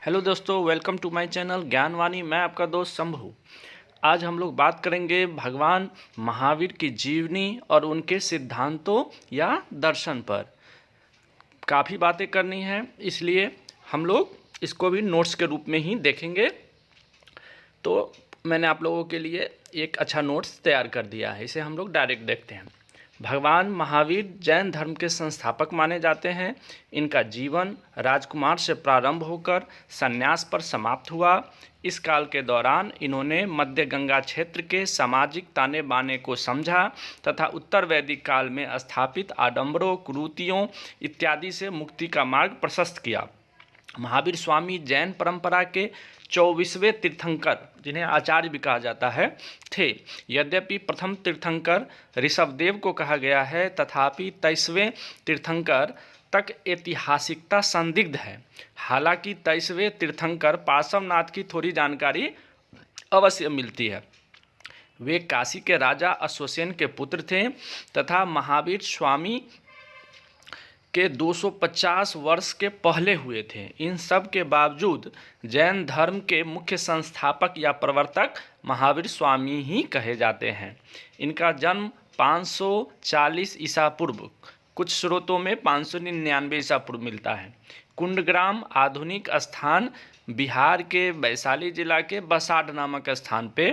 Hello दोस्तों, welcome to my channel Gyanvani. मैं आपका दोस्त शंभू। आज हम लोग बात करेंगे भगवान महावीर की जीवनी और उनके सिद्धांतों या दर्शन पर। काफ़ी बातें करनी है, इसलिए हम लोग इसको भी नोट्स के रूप में ही देखेंगे। तो मैंने आप लोगों के लिए एक अच्छा नोट्स तैयार कर दिया है, इसे हम लोग डायरेक्ट देखते हैं। भगवान महावीर जैन धर्म के संस्थापक माने जाते हैं। इनका जीवन राजकुमार से प्रारंभ होकर संन्यास पर समाप्त हुआ। इस काल के दौरान इन्होंने मध्य गंगा क्षेत्र के सामाजिक ताने बाने को समझा तथा उत्तर वैदिक काल में स्थापित आडंबरों, कुरीतियों इत्यादि से मुक्ति का मार्ग प्रशस्त किया। महावीर स्वामी जैन परंपरा के 24वें तीर्थंकर, जिन्हें आचार्य भी कहा जाता है, थे। यद्यपि प्रथम तीर्थंकर ऋषभदेव को कहा गया है, तथापि 23वें तीर्थंकर तक ऐतिहासिकता संदिग्ध है। हालांकि 23वें तीर्थंकर पार्श्वनाथ की थोड़ी जानकारी अवश्य मिलती है। वे काशी के राजा अश्वसेन के पुत्र थे तथा महावीर स्वामी के 250 वर्ष के पहले हुए थे। इन सब के बावजूद जैन धर्म के मुख्य संस्थापक या प्रवर्तक महावीर स्वामी ही कहे जाते हैं। इनका जन्म 540 ईसा पूर्व, कुछ स्रोतों में 599 ईसा पूर्व मिलता है, कुंडग्राम आधुनिक स्थान बिहार के वैशाली जिला के बसाड नामक स्थान पे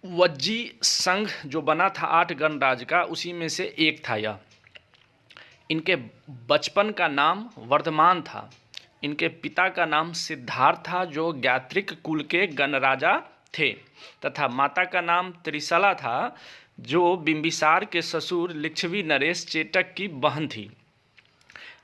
वज्जी संघ जो बना था 8 गणराज्य का, उसी में से एक था यह। इनके बचपन का नाम वर्धमान था। इनके पिता का नाम सिद्धार्थ था, जो ज्ञात्रिक कुल के गणराजा थे, तथा माता का नाम त्रिशला था, जो बिंबिसार के ससुर लिच्छवी नरेश चेटक की बहन थी।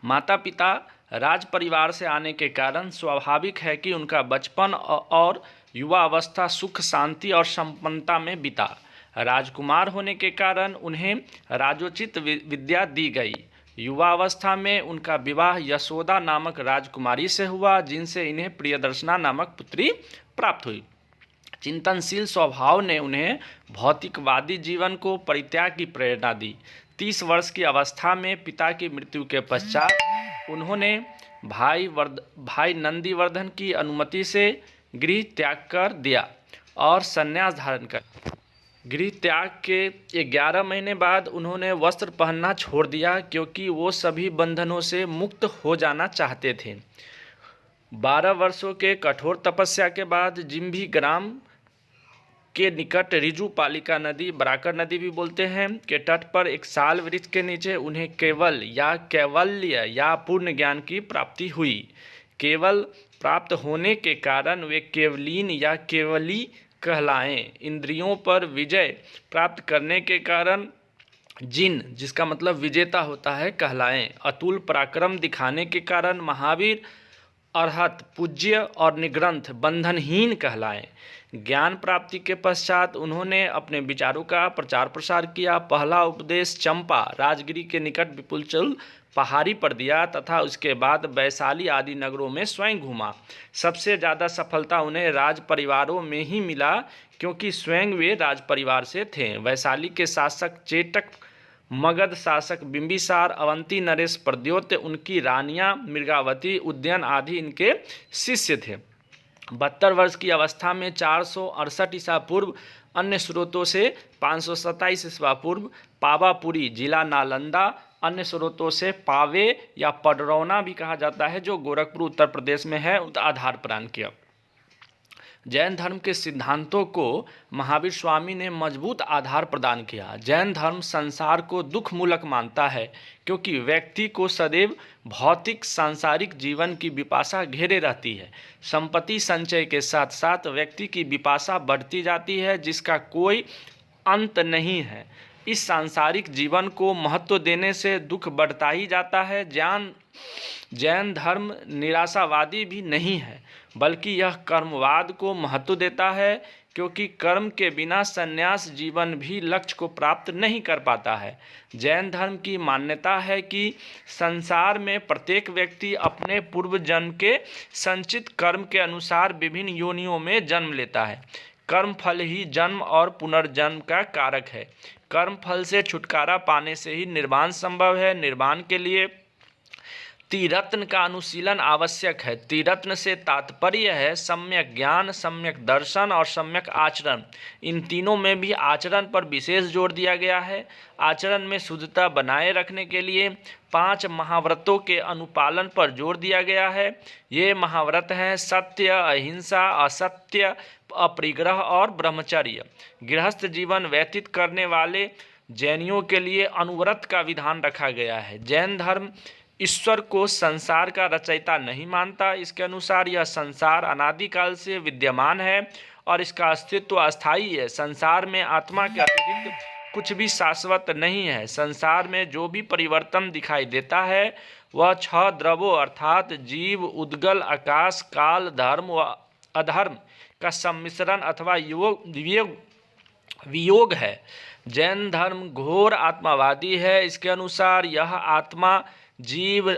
माता पिता राज परिवार से आने के कारण स्वाभाविक है कि उनका बचपन और युवा अवस्था सुख, शांति और संपन्नता में बीता। राजकुमार होने के कारण उन्हें राजोचित विद्या दी गई। युवावस्था में उनका विवाह यशोदा नामक राजकुमारी से हुआ, जिनसे इन्हें प्रियदर्शना नामक पुत्री प्राप्त हुई। चिंतनशील स्वभाव ने उन्हें भौतिकवादी जीवन को परित्याग की प्रेरणा दी। 30 वर्ष की अवस्था में पिता की मृत्यु के पश्चात उन्होंने भाई नंदीवर्धन की अनुमति से गृह त्याग कर दिया और संन्यास धारण कर। गृह त्याग के 11 महीने बाद उन्होंने वस्त्र पहनना छोड़ दिया, क्योंकि वो सभी बंधनों से मुक्त हो जाना चाहते थे। 12 वर्षों के कठोर तपस्या के बाद जिम्भी ग्राम के निकट रिजु पालिका नदी, बराकर नदी भी बोलते हैं, के तट पर एक साल वृक्ष के नीचे उन्हें केवल या कैवल्य या पूर्ण ज्ञान की प्राप्ति हुई। केवल प्राप्त होने के कारण वे केवलीन या केवली कहलाएं। इंद्रियों पर विजय प्राप्त करने के कारण जिन, जिसका मतलब विजेता होता है, कहलाएं। अतुल पराक्रम दिखाने के कारण महावीर अरहत, पूज्य और निग्रंथ, बंधनहीन कहलाएं। ज्ञान प्राप्ति के पश्चात उन्होंने अपने विचारों का प्रचार प्रसार किया। पहला उपदेश चंपा राजगिरी के निकट विपुलचल पहाड़ी पर दिया तथा उसके बाद वैशाली आदि नगरों में स्वयं घूमा। सबसे ज़्यादा सफलता उन्हें राज परिवारों में ही मिला, क्योंकि स्वयं वे राज परिवार से थे। वैशाली के शासक चेटक, मगध शासक बिंबिसार, अवंती नरेश प्रद्योत, उनकी रानियां मृगावती, उद्यन आदि इनके शिष्य थे। 72 वर्ष की अवस्था में 468 ईसा पूर्व, अन्य स्रोतों से 527 ईसा पूर्व, पावापुरी जिला नालंदा, अन्य स्रोतों से पावे या पडरौना भी कहा जाता है, जो गोरखपुर उत्तर प्रदेश में है, आधार प्रदान किया। जैन धर्म के सिद्धांतों को महावीर स्वामी ने मजबूत आधार प्रदान किया। जैन धर्म संसार को दुख मूलक मानता है, क्योंकि व्यक्ति को सदैव भौतिक सांसारिक जीवन की विपाशा घेरे रहती है। संपत्ति संचय के साथ साथ व्यक्ति की विपाशा बढ़ती जाती है, जिसका कोई अंत नहीं है। इस सांसारिक जीवन को महत्व देने से दुख बढ़ता ही जाता है। जैन धर्म निराशावादी भी नहीं है, बल्कि यह कर्मवाद को महत्व देता है, क्योंकि कर्म के बिना संन्यास जीवन भी लक्ष्य को प्राप्त नहीं कर पाता है। जैन धर्म की मान्यता है कि संसार में प्रत्येक व्यक्ति अपने पूर्व जन्म के संचित कर्म के अनुसार विभिन्न योनियों में जन्म लेता है। कर्म फल ही जन्म और पुनर्जन्म का कारक है। कर्म फल से छुटकारा पाने से ही निर्वाण संभव है। निर्वाण के लिए त्रिरत्न का अनुशीलन आवश्यक है। त्रिरत्न से तात्पर्य है सम्यक ज्ञान, सम्यक दर्शन और सम्यक आचरण। इन तीनों में भी आचरण पर विशेष जोर दिया गया है। आचरण में शुद्धता बनाए रखने के लिए 5 महाव्रतों के अनुपालन पर जोर दिया गया है। ये महाव्रत हैं सत्य, अहिंसा, असत्य, अपरिग्रह और ब्रह्मचर्य। गृहस्थ जीवन व्यतीत करने वाले जैनियों के लिए अनुव्रत का विधान रखा गया है। जैन धर्म ईश्वर को संसार का रचयिता नहीं मानता। इसके अनुसार यह संसार अनादिकाल से विद्यमान है और इसका अस्तित्व अस्थायी है। संसार में आत्मा के अतिरिक्त कुछ भी शाश्वत नहीं है। संसार में जो भी परिवर्तन दिखाई देता है वह 6 द्रव्यों अर्थात जीव, उद्गल, आकाश, काल, धर्म व अधर्म का सम्मिश्रण अथवा वियोग है। जैन धर्म घोर आत्मावादी है। इसके अनुसार यह आत्मा जीव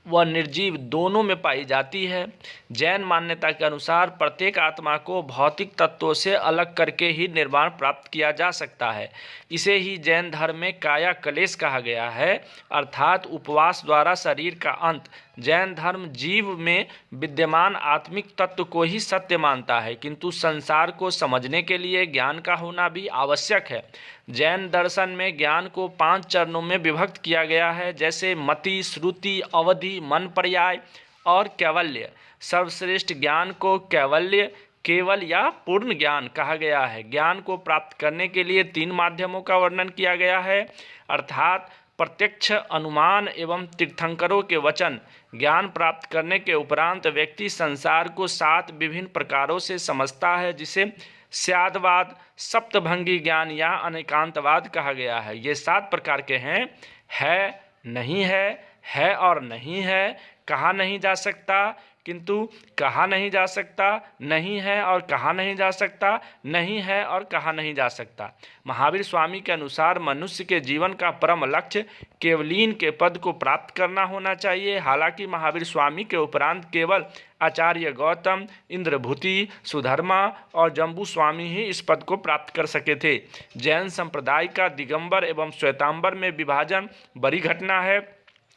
व निर्जीव दोनों में पाई जाती है। जैन मान्यता के अनुसार प्रत्येक आत्मा को भौतिक तत्वों से अलग करके ही निर्वाण प्राप्त किया जा सकता है। इसे ही जैन धर्म में काया क्लेश कहा गया है, अर्थात उपवास द्वारा शरीर का अंत। जैन धर्म जीव में विद्यमान आत्मिक तत्व को ही सत्य मानता है, किंतु संसार को समझने के लिए ज्ञान का होना भी आवश्यक है। जैन दर्शन में ज्ञान को 5 चरणों में विभक्त किया गया है, जैसे मति, श्रुति, अवधि, मन पर्याय और कैवल्य। सर्वश्रेष्ठ ज्ञान को कैवल्य, केवल या पूर्ण ज्ञान कहा गया है। ज्ञान को प्राप्त करने के लिए 3 माध्यमों का वर्णन किया गया है, अर्थात प्रत्यक्ष, अनुमान एवं तीर्थंकरों के वचन। ज्ञान प्राप्त करने के उपरांत व्यक्ति संसार को 7 विभिन्न प्रकारों से समझता है, जिसे स्यादवाद, सप्तभंगी ज्ञान या अनेकांतवाद कहा गया है। ये 7 प्रकार के हैं: नहीं है और नहीं है, कहा नहीं जा सकता, किंतु कहा नहीं जा सकता, नहीं है और कहा नहीं जा सकता, नहीं है और कहा नहीं जा सकता। महावीर स्वामी के अनुसार मनुष्य के जीवन का परम लक्ष्य केवलीन के पद को प्राप्त करना होना चाहिए। हालांकि महावीर स्वामी के उपरांत केवल आचार्य गौतम, इंद्रभूति, सुधर्मा और जम्बू स्वामी ही इस पद को प्राप्त कर सके थे। जैन संप्रदाय का दिगंबर एवं श्वेतांबर में विभाजन बड़ी घटना है।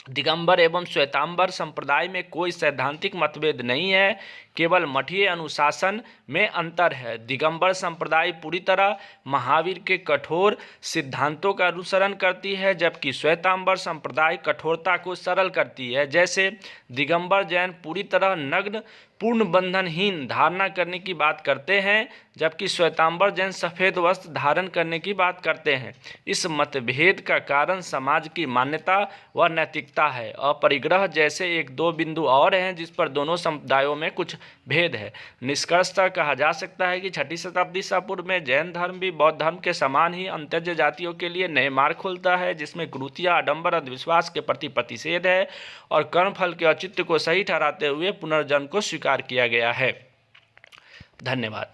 दिगंबर एवं श्वेतांबर संप्रदाय में कोई सैद्धांतिक मतभेद नहीं है, केवल मठीय अनुशासन में अंतर है। दिगंबर संप्रदाय पूरी तरह महावीर के कठोर सिद्धांतों का अनुसरण करती है, जबकि श्वेतांबर संप्रदाय कठोरता को सरल करती है। जैसे दिगंबर जैन पूरी तरह नग्न, पूर्ण बंधनहीन धारणा करने की बात करते हैं, जबकि श्वेतांबर जैन सफ़ेद वस्त्र धारण करने की बात करते हैं। इस मतभेद का कारण समाज की मान्यता व नैतिकता है। अपरिग्रह जैसे 1-2 बिंदु और हैं जिस पर दोनों समुदायों में कुछ भेद है। निष्कर्षतः कहा जा सकता है कि 6ठी शताब्दी ईसा पूर्व में जैन धर्म भी बौद्ध धर्म के समान ही अंत्यज जातियों के लिए नए मार्ग खोलता है, जिसमें क्रूरतियाँ, आडंबर, अंधविश्वास के प्रति प्रतिषेध है और कर्मफल के औचित्य को सही ठहराते हुए पुनर्जन्म को स्वीकार किया गया है। धन्यवाद।